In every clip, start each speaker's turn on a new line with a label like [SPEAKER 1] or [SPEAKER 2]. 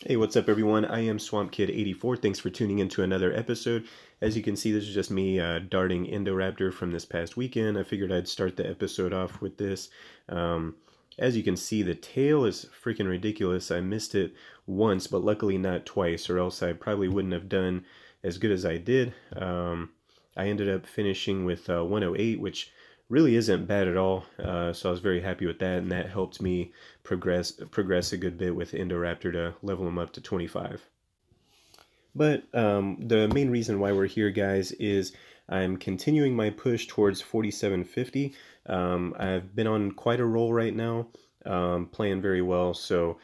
[SPEAKER 1] Hey, what's up everyone? I am SwampKid84. Thanks for tuning in to another episode. As you can see, this is just me darting Indoraptor from this past weekend. I figured I'd start the episode off with this. As you can see, the tail is freaking ridiculous. I missed it once, but luckily not twice, or else I probably wouldn't have done as good as I did. I ended up finishing with 108, which really isn't bad at all. So I was very happy with that, and that helped me progress a good bit with Indoraptor to level him up to 25. But the main reason why we're here, guys, is I'm continuing my push towards 4750. I've been on quite a roll right now, playing very well. So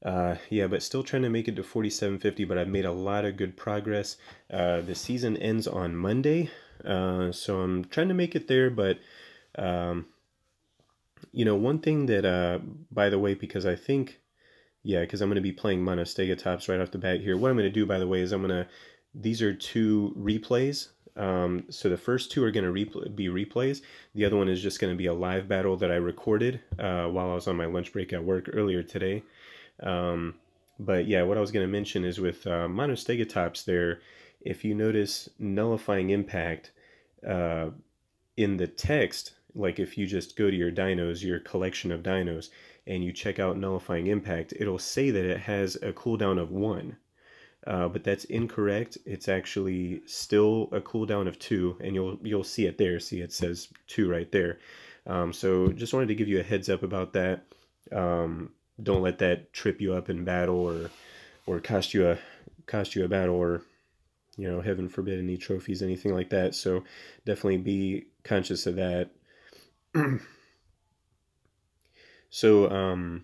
[SPEAKER 1] yeah, but still trying to make it to 4750, but I've made a lot of good progress. The season ends on Monday, so I'm trying to make it there, but you know, one thing that, by the way, because I think, yeah, because I'm going to be playing Monostegatops right off the bat here. What I'm going to do, by the way, is these are two replays. So the first two are going to be replays. The other one is just going to be a live battle that I recorded while I was on my lunch break at work earlier today. But yeah, what I was going to mention is with Monostegatops there, if you notice nullifying impact in the text, like if you just go to your dinos, your collection of dinos, and you check out nullifying impact, it'll say that it has a cooldown of 1. But that's incorrect. It's actually still a cooldown of 2, and you'll see it there. See, it says 2 right there. So just wanted to give you a heads up about that. Don't let that trip you up in battle or cost you a battle, or you know, heaven forbid, any trophies, anything like that. So definitely be conscious of that. So I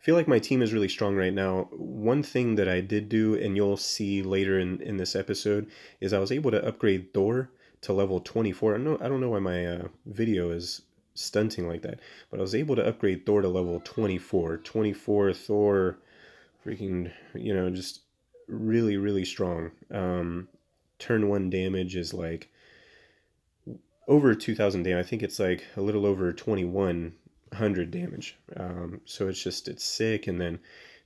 [SPEAKER 1] feel like my team is really strong right now. One thing that I did do, and you'll see later in this episode, is I was able to upgrade Thor to level 24. I don't know why my video is stunting like that, but I was able to upgrade Thor to level 24. 24 Thor, freaking, you know, just really, really strong. Turn 1 damage is like over 2,000 damage. I think it's like a little over 2,100 damage. So it's sick. And then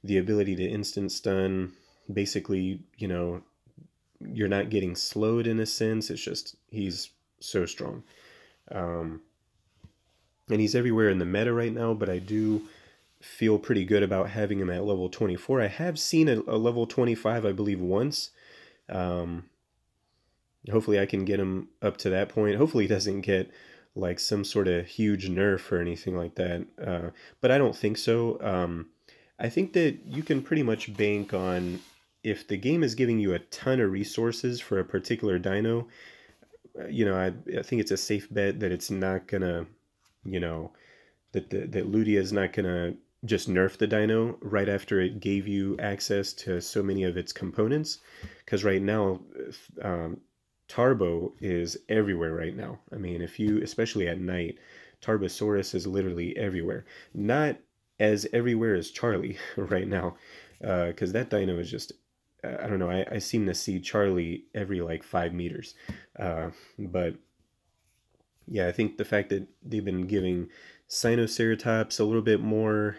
[SPEAKER 1] the ability to instant stun, basically, you know, you're not getting slowed in a sense. It's just, he's so strong. And he's everywhere in the meta right now, but I do feel pretty good about having him at level 24. I have seen a level 25, I believe, once. Hopefully I can get him up to that point. Hopefully he doesn't get like some sort of huge nerf or anything like that. But I don't think so. I think that you can pretty much bank on, if the game is giving you a ton of resources for a particular dino, you know, I think it's a safe bet that it's not gonna, you know, that Ludia is not gonna just nerf the dino right after it gave you access to so many of its components. Because right now, Tarbo is everywhere right now. I mean, if you, especially at night, Tarbosaurus is literally everywhere. Not as everywhere as Charlie right now, because that dino is just, I don't know, I seem to see Charlie every like 5 meters. But yeah, I think the fact that they've been giving Sinoceratops a little bit more,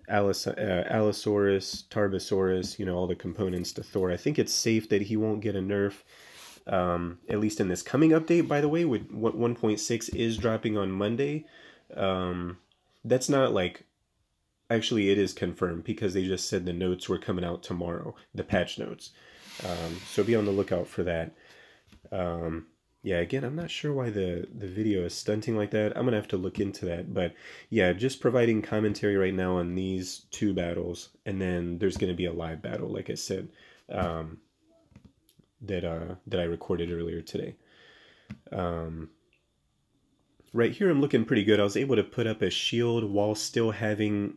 [SPEAKER 1] Allosaurus, Tarbosaurus, you know, all the components to Thor, I think it's safe that he won't get a nerf. At least in this coming update, by the way, with what 1.6 is dropping on Monday. That's not like, actually it is confirmed because they just said the notes were coming out tomorrow, the patch notes. So be on the lookout for that. Yeah, again, I'm not sure why the video is stunting like that. I'm gonna have to look into that. But yeah, just providing commentary right now on these 2 battles, and then there's gonna be a live battle, like I said, that I recorded earlier today. Right here I'm looking pretty good. I was able to put up a shield while still having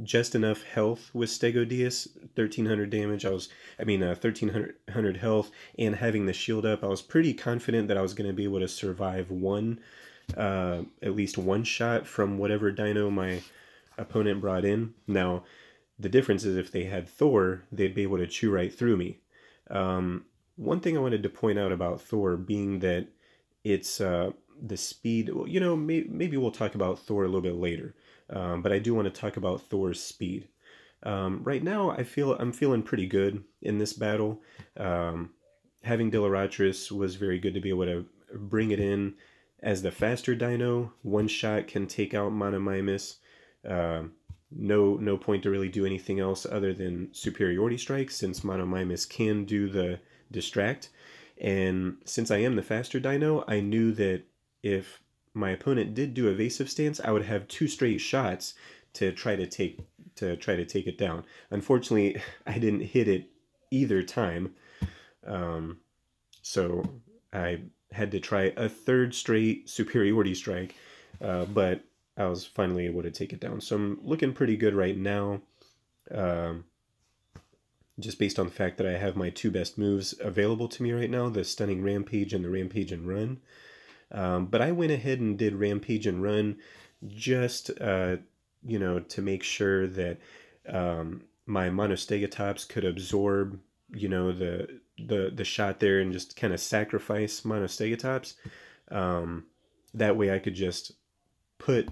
[SPEAKER 1] just enough health with Stegodius, 1,300 damage. 1,300 health, and having the shield up, I was pretty confident that I was going to be able to survive at least one shot from whatever dino my opponent brought in. Now, the difference is if they had Thor, they'd be able to chew right through me. One thing I wanted to point out about Thor being that it's the speed. Well, you know, maybe we'll talk about Thor a little bit later, but I do want to talk about Thor's speed. Right now, I'm feeling pretty good in this battle. Having WRECKS was very good to be able to bring it in as the faster dino. One shot can take out Monomymus. No point to really do anything else other than superiority strikes, since Monomymus can do the distract. And since I am the faster dino, I knew that if my opponent did do evasive stance, I would have 2 straight shots to try to take it down. Unfortunately, I didn't hit it either time, so I had to try a 3rd straight superiority strike, but I was finally able to take it down. So I'm looking pretty good right now, just based on the fact that I have my 2 best moves available to me right now, the Stunning Rampage and the Rampage and Run. But I went ahead and did Rampage and Run just, you know, to make sure that my Monostegatops could absorb, you know, the shot there and just kind of sacrifice Monostegatops. That way I could just put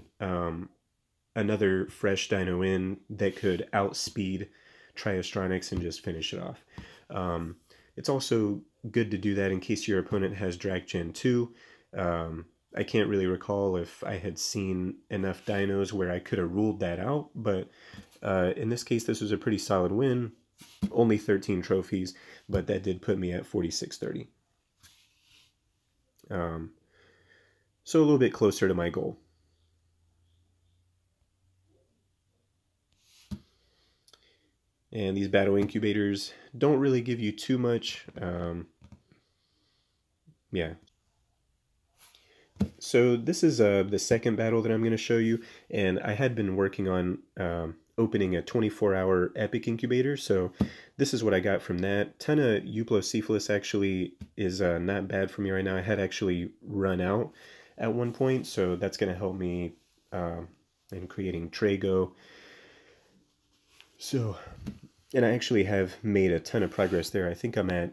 [SPEAKER 1] another fresh dino in that could outspeed Triostronics and just finish it off. It's also good to do that in case your opponent has Drag Gen 2. I can't really recall if I had seen enough dinos where I could have ruled that out, but in this case, this was a pretty solid win. Only 13 trophies, but that did put me at 4630. So a little bit closer to my goal. And these battle incubators don't really give you too much. Yeah. So this is the second battle that I'm going to show you, and I had been working on opening a 24-hour epic incubator, so this is what I got from that. Ton of Euplocephalus actually is not bad for me right now. I had actually run out at one point, so that's going to help me in creating Trago. So, and I actually have made a ton of progress there. I think I'm at,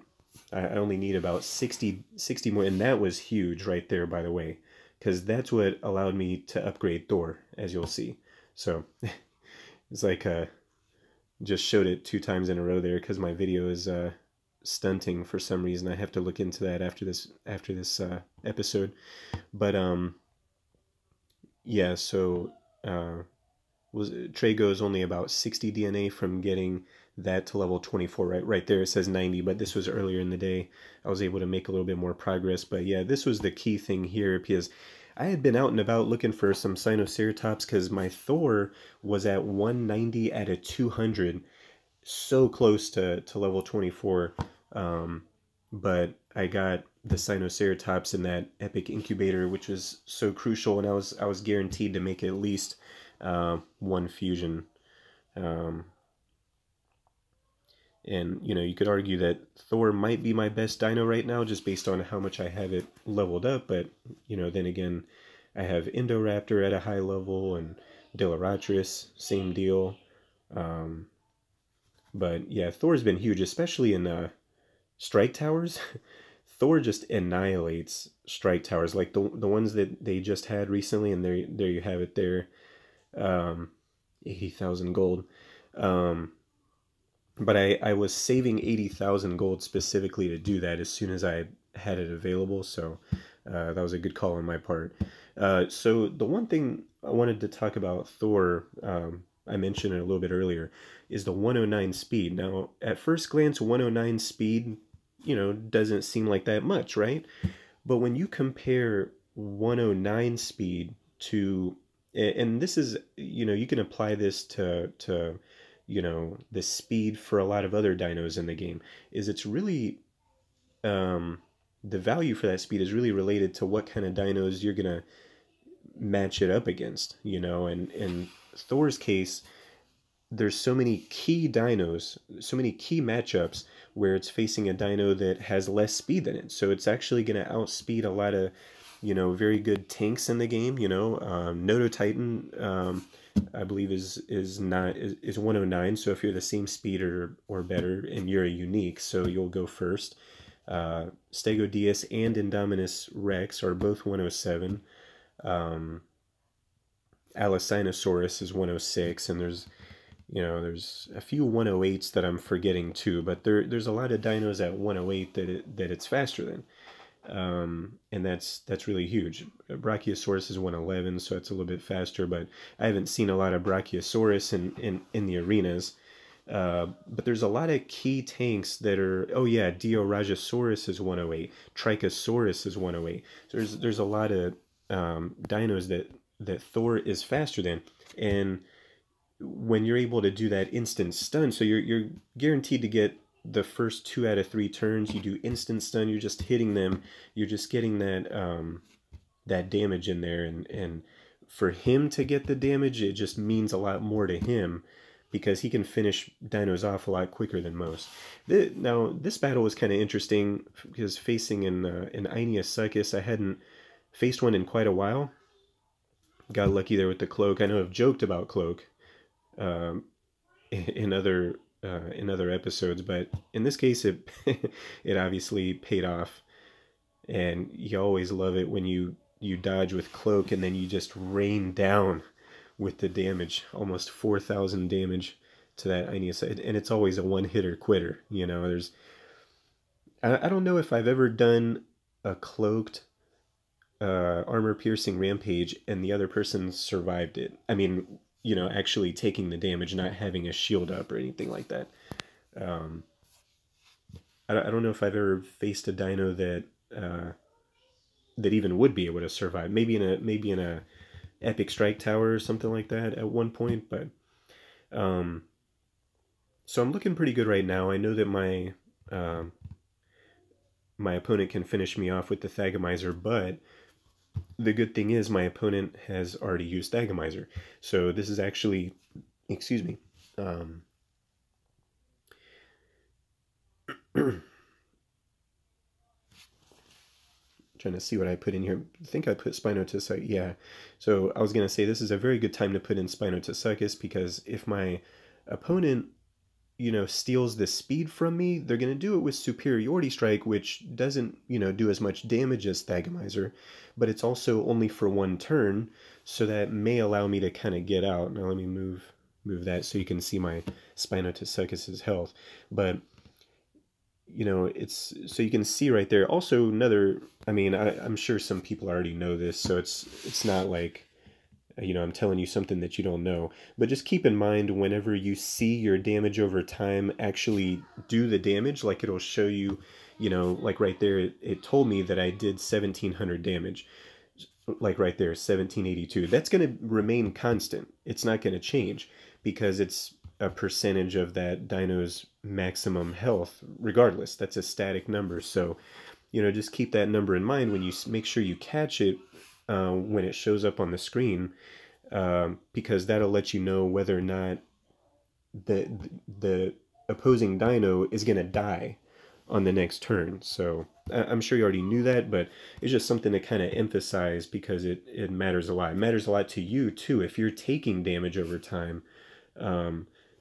[SPEAKER 1] I only need about 60 more, and that was huge right there, by the way, because that's what allowed me to upgrade Thor, as you'll see. So it's like just showed it 2 times in a row there because my video is stunting for some reason. I have to look into that after this episode. But yeah, so Trago is only about 60 DNA from getting that to level 24. Right there it says 90, but this was earlier in the day. I was able to make a little bit more progress, but yeah, this was the key thing here, because I had been out and about looking for some Sinoceratops because my Thor was at 190 at a 200, so close to level 24. But I got the Sinoceratops in that epic incubator, which was so crucial, and I was guaranteed to make at least 1 fusion. And, you know, you could argue that Thor might be my best dino right now just based on how much I have it leveled up. But, you know, then again, I have Indoraptor at a high level and Delaratris, same deal. But, yeah, Thor's been huge, especially in strike towers. Thor just annihilates strike towers, like the ones that they just had recently, and there you have it there. 80,000 gold. But I was saving 80,000 gold specifically to do that as soon as I had it available, so that was a good call on my part. So the one thing I wanted to talk about Thor, I mentioned it a little bit earlier, is the 109 speed. Now, at first glance, 109 speed, you know, doesn't seem like that much, right? But when you compare 109 speed to, and this is, you know, you can apply this to you know, the speed for a lot of other dinos in the game, is it's really, the value for that speed is really related to what kind of dinos you're gonna match it up against, you know. And in Thor's case, there's so many key dinos, so many key matchups where it's facing a dino that has less speed than it, so it's actually gonna outspeed a lot of, you know, very good tanks in the game. You know, Noto Titan, I believe is 109. So if you're the same speed or better, and you're a unique, so you'll go first. Stegodius and Indominus Rex are both 107. Allosaurus is 106, and there's, You know, there's a few 108s that I'm forgetting too, but there's a lot of dinos at 108 that it's faster than. And that's really huge. Brachiosaurus is 111, so it's a little bit faster, but I haven't seen a lot of Brachiosaurus in the arenas. But there's a lot of key tanks that are, oh yeah, Diorajosaurus is 108, Trichosaurus is 108. So there's a lot of dinos that Thor is faster than, and when you're able to do that instant stun, so you're guaranteed to get the first 2 out of 3 turns. You do instant stun, you're just hitting them, you're just getting that that damage in there, and for him to get the damage, it just means a lot more to him, because he can finish dinos off a lot quicker than most. Now, this battle was kind of interesting, because facing an Ionosuchus, I hadn't faced one in quite a while. Got lucky there with the cloak. I know I've joked about cloak in other episodes, but in this case, it it obviously paid off. And you always love it when you dodge with cloak, and then you just rain down with the damage, almost 4,000 damage to that Ionosuchus, and it's always a one-hitter quitter. You know, I don't know if I've ever done a cloaked armor-piercing rampage and the other person survived it. I mean, you know, actually taking the damage, not having a shield up or anything like that. I don't know if I've ever faced a dino that that even would be able to survive. Maybe in a epic strike tower or something like that at one point, but so I'm looking pretty good right now. I know that my my opponent can finish me off with the Thagomizer, but the good thing is my opponent has already used Thagomizer. So this is actually, excuse me, trying to see what I put in here. I think I put Spinotosuchus. Yeah. So I was going to say this is a very good time to put in Spinotosuchus, because if my opponent, you know, steals the speed from me, they're going to do it with Superiority Strike, which doesn't, you know, do as much damage as Thagomizer, but it's also only for 1 turn, so that may allow me to kind of get out. Now let me move that so you can see my Spinotosuchus's health. But you know, it's so you can see right there. Also, another, I mean, I'm sure some people already know this, so it's not like, you know, I'm telling you something that you don't know. But just keep in mind, whenever you see your damage over time actually do the damage, like it'll show you, you know, like right there, it told me that I did 1,700 damage. Like right there, 1,782. That's going to remain constant. It's not going to change, because it's a percentage of that dino's maximum health regardless. That's a static number. So, you know, just keep that number in mind when you make sure you catch it when it shows up on the screen, because that'll let you know whether or not the opposing dino is going to die on the next turn. So I'm sure you already knew that, but it's just something to kind of emphasize, because it matters a lot. It matters a lot to you too if you're taking damage over time,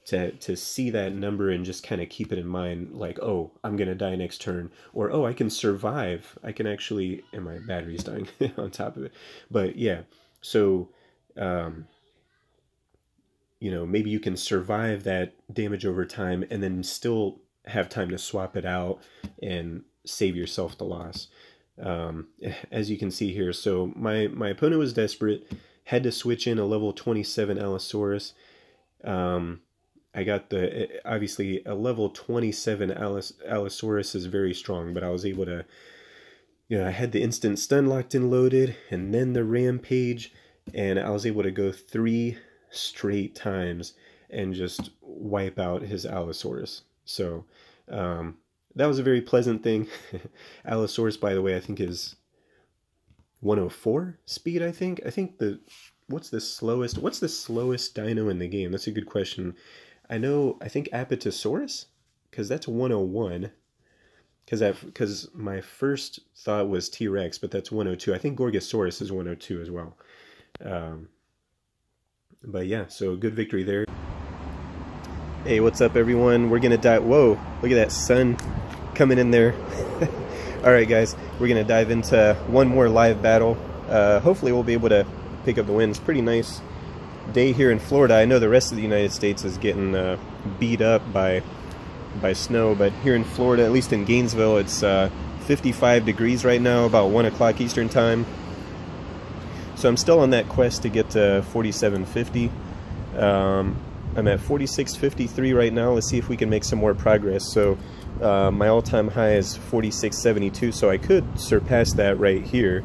[SPEAKER 1] to see that number and just kind of keep it in mind, like, oh, I'm gonna die next turn, or oh, I can survive, I can actually, and my battery's dying on top of it. But yeah, so you know, maybe you can survive that damage over time and then still have time to swap it out and save yourself the loss. As you can see here, so my opponent was desperate, had to switch in a level 27 Allosaurus. I got obviously a level 27 Allosaurus is very strong, but I was able to, you know, I had the instant stun locked and loaded, and then the rampage, and I was able to go 3 straight times and just wipe out his Allosaurus. So that was a very pleasant thing. Allosaurus, by the way, I think is 104 speed. I think what's the slowest dino in the game? That's a good question. I think Apatosaurus, because that's 101. Because my first thought was T-Rex, but that's 102. I think Gorgosaurus is 102 as well. But yeah, so good victory there. Hey, what's up, everyone? We're gonna dive. Whoa, look at that sun coming in there. All right, guys, we're gonna dive into one more live battle. Hopefully, we'll be able to pick up the win. It's pretty nice day here in Florida. I know the rest of the United States is getting beat up by snow, but here in Florida, at least in Gainesville, it's 55 degrees right now, about 1 o'clock Eastern time. So I'm still on that quest to get to 4750. I'm at 4653 right now. Let's see if we can make some more progress. So my all-time high is 4672, so I could surpass that right here,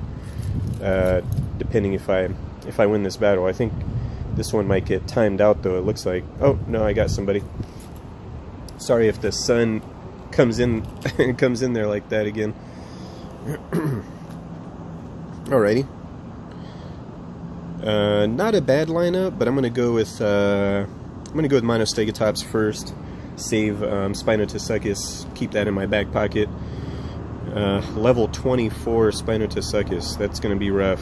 [SPEAKER 1] depending if I win this battle. I think this one might get timed out though, it looks like. Oh no, I got somebody. Sorry if the sun comes in comes in there like that again. Alrighty. Not a bad lineup, but I'm gonna go with Monostegotops first. Save Spinotussuchus, keep that in my back pocket. Level 24 Spinotussuchus, that's gonna be rough.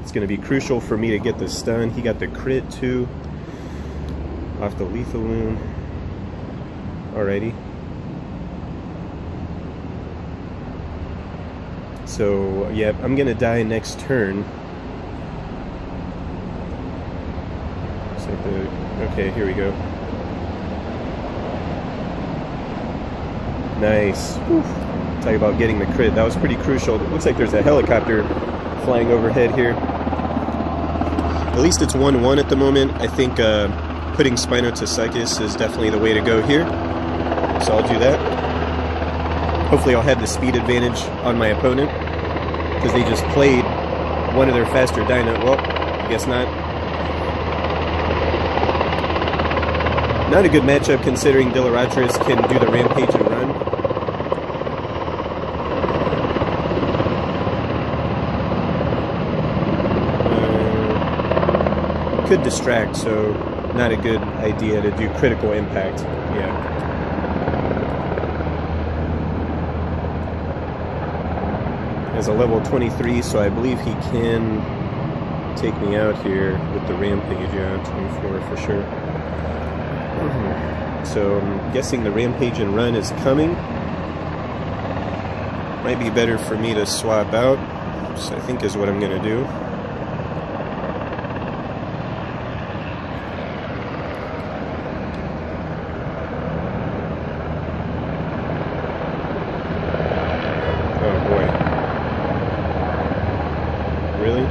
[SPEAKER 1] It's gonna be crucial for me to get the stun. He got the crit too, off the lethal wound. Alrighty. So, yeah, I'm gonna die next turn. Okay, here we go. Nice. Whew. Talk about getting the crit. That was pretty crucial. It looks like there's a helicopter flying overhead here. At least it's 1-1 at the moment. I think putting Spinotussuchus is definitely the way to go here. So I'll do that. Hopefully I'll have the speed advantage on my opponent, because they just played one of their faster dino. Well, I guess not. Not a good matchup considering Dilaratris can do the rampage and run. Could distract, so not a good idea to do critical impact. Yeah. As a level 23, so I believe he can take me out here with the rampage. Yeah, 24 for sure. So I'm guessing the rampage and run is coming. Might be better for me to swap out, which I think is what I'm gonna do. Oh boy. Really?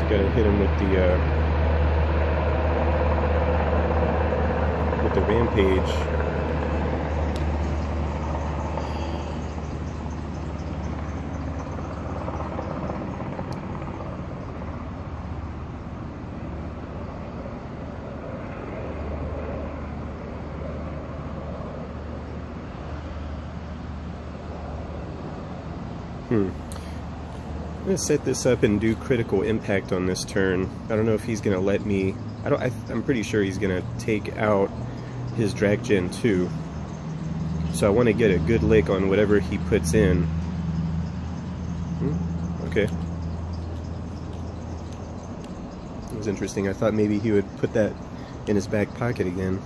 [SPEAKER 1] Gotta hit him with the rampage. I'm gonna set this up and do critical impact on this turn. I don't know if he's gonna let me. I'm pretty sure he's gonna take out his Drag Gen 2. So I want to get a good lick on whatever he puts in. Okay. It was interesting. I thought maybe he would put that in his back pocket again.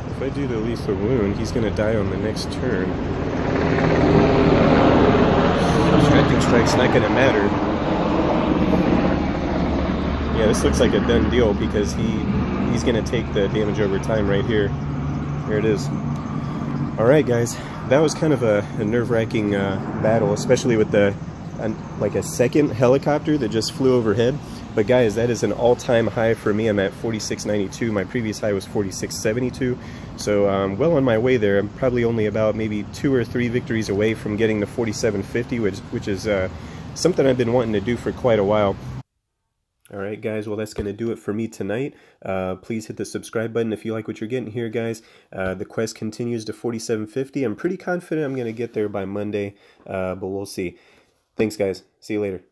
[SPEAKER 1] If I do the lethal wound, he's going to die on the next turn. Distracting strike's not going to matter. Yeah, this looks like a done deal because he's going to take the damage over time right here. Here it is. Alright guys, that was kind of a nerve-wracking battle, especially with like a second helicopter that just flew overhead. But guys, that is an all-time high for me. I'm at 4692. My previous high was 4672. So well on my way there. I'm probably only about maybe 2 or 3 victories away from getting to 4750, which is something I've been wanting to do for quite a while. Alright guys, well that's going to do it for me tonight. Please hit the subscribe button if you like what you're getting here, guys. The quest continues to 4750. I'm pretty confident I'm going to get there by Monday, but we'll see. Thanks guys. See you later.